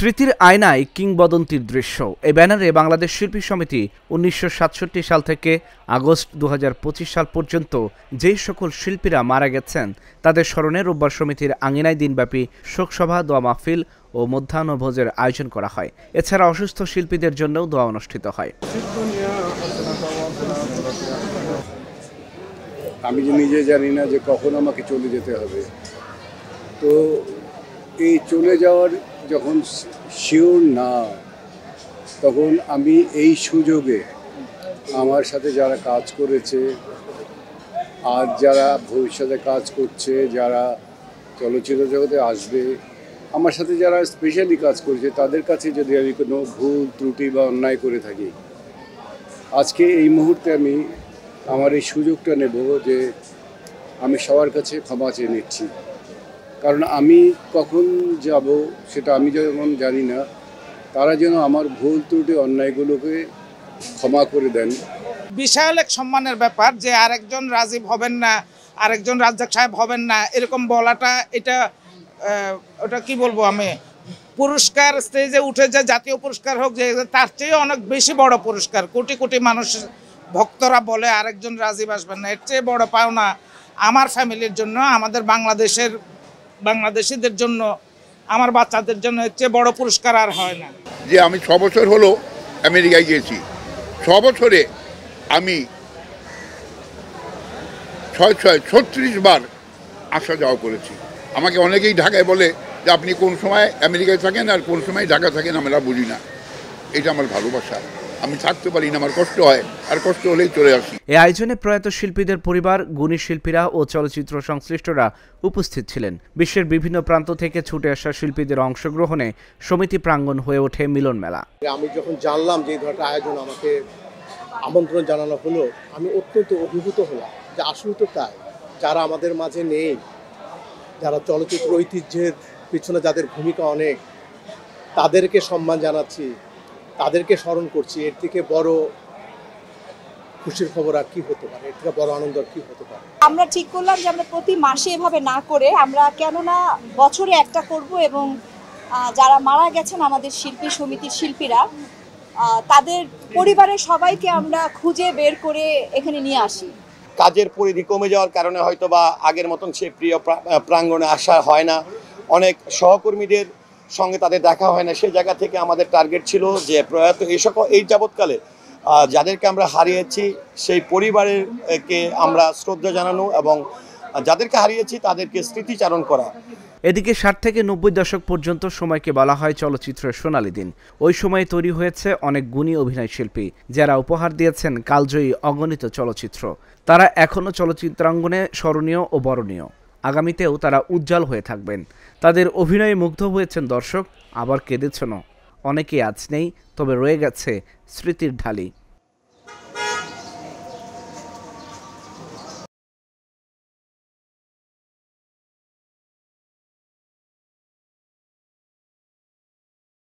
স্মৃতির আয়নায় কিংবদন্তির দৃশ্য। এই ব্যানারে বাংলাদেশ শিল্পী সমিতি ১৯৬৭ সাল থেকে আগস্ট ২০২৫ সাল পর্যন্ত যেই সকল শিল্পীরা মারা গেছেন তাদের স্মরণে রোববার সমিতির আঙিনায় দিনব্যাপী শোকসভা, দোয়া মাহফিল ও মধ্যাহ্নভোজের আয়োজন করা হয়। এছাড়া অসুস্থ শিল্পীদের জন্যও দোয়া অনুষ্ঠিত হয়। আমি নিজে জানি না যে কখন আমাকে চলে যেতে হবে, তো এই চলে যাওয়ার যখন শিওর না, তখন আমি এই সুযোগে আমার সাথে যারা কাজ করেছে আর যারা ভবিষ্যতে কাজ করছে, যারা চলচ্চিত্র জগতে আসবে, আমার সাথে যারা স্পেশালি কাজ করছে, তাদের কাছে যদি আমি কোনো ভুল ত্রুটি বা অন্যায় করে থাকি, আজকে এই মুহূর্তে আমি আমার এই সুযোগটা নেব যে আমি সবার কাছে ক্ষমা চেয়ে নিচ্ছি। কারণ আমি কখন যাব সেটা আমি যেমন জানি না, তারা যেন আমার ভুল ত্রুটি অন্যায়গুলোকে ক্ষমা করে দেন। বিশাল এক সম্মানের ব্যাপার যে আরেকজন রাজীব হবেন না, আরেকজন রাজ্জাক সাহেব হবেন না, এরকম বলাটা এটা ওটা কি বলবো, আমি পুরস্কার স্টেজে উঠে যে জাতীয় পুরস্কার হোক, যে তার চেয়ে অনেক বেশি বড় পুরস্কার। কোটি কোটি মানুষ ভক্তরা বলে আরেকজন রাজীব আসবেন না, এর চেয়ে বড় পাওনা আমার ফ্যামিলির জন্য, আমাদের বাংলাদেশিদের জন্য, আমার বাচ্চাদের জন্য এর চেয়ে বড় পুরস্কার আর হয় না। যে আমি 6 বছর হলো আমেরিকায় গিয়েছি, 6 বছরে আমি 36 বার আসা যাওয়া করেছি। আমাকে অনেকেই ঢাকায় বলে যে আপনি কোন সময় আমেরিকায় থাকেন আর কোন সময় ঢাকা থাকেন, আমরা বুঝি না। এটা আমার ভালোবাসা, আমি থাকতে পারি না, আমার কষ্ট হয়, আর কষ্ট হলেই চলে আসি। এই আয়োজনে প্রয়াত শিল্পীদের পরিবার, গুণী শিল্পীরা ও চলচ্চিত্র সংশ্লিষ্টরা উপস্থিত ছিলেন। বিশ্বের বিভিন্ন প্রান্ত থেকে ছুটে আসা শিল্পীদের অংশগ্রহণে সমিতি প্রাঙ্গণ হয়ে ওঠে মিলন মেলা। আমি যখন জানলাম যে এই ধরনের আয়োজন আমাকে আমন্ত্রণ জানানো হলো, আমি অত্যন্ত অভিভূত হলাম যে আসলে তো তাই, যারা আমাদের মাঝে নেই, যারা চলচ্চিত্র ঐতিহ্যের পিছনে যাদের ভূমিকা অনেক, তাদেরকে সম্মান জানাচ্ছি, তাদেরকে স্মরণ করছি। এর থেকে বড় খুশির খবর আর কি হতে পারে, এর থেকে বড় আনন্দ আর কি হতে পারে। আমরা ঠিক করলাম যে আমরা প্রতি মাসে এভাবে না করে আমরা কেননা বছরে একটা করব, এবং যারা মারা গেছেন আমাদের শিল্পী সমিতির শিল্পীরা, তাদের পরিবারের সবাইকে আমরা খুঁজে বের করে এখানে নিয়ে আসি। কাজের পরিধি কমে যাওয়ার কারণে হয়তো বা আগের মতন সে প্রিয় প্রাঙ্গণে আসা হয় না, অনেক সহকর্মীদের সঙ্গে তাদের দেখা হয় না। সেই জায়গা থেকে আমাদের টার্গেট ছিল যে প্রয়াত এই যাবৎকালে যাদেরকে আমরা হারিয়েছি সেই পরিবারকে আমরা শ্রদ্ধা জানানো এবং যাদেরকে হারিয়েছি তাদেরকে স্মৃতিচারণ করা। এদিকে 60 থেকে 90 দশক পর্যন্ত সময়কে বলা হয় চলচ্চিত্রের সোনালী দিন। ওই সময়ে তৈরি হয়েছে অনেক গুণী অভিনয় শিল্পী, যারা উপহার দিয়েছেন কালজয়ী অগণিত চলচ্চিত্র। তারা এখনও চলচ্চিত্রাঙ্গনে স্মরণীয় ও বরণীয়। আগামীতেও তারা উজ্জ্বল হয়ে থাকবেন। তাদের অভিনয়ে মুগ্ধ হয়েছেন দর্শক, আবার কেঁদেছেনও। অনেকেই আজ নেই, তবে রয়ে গেছে স্মৃতির ঢালি।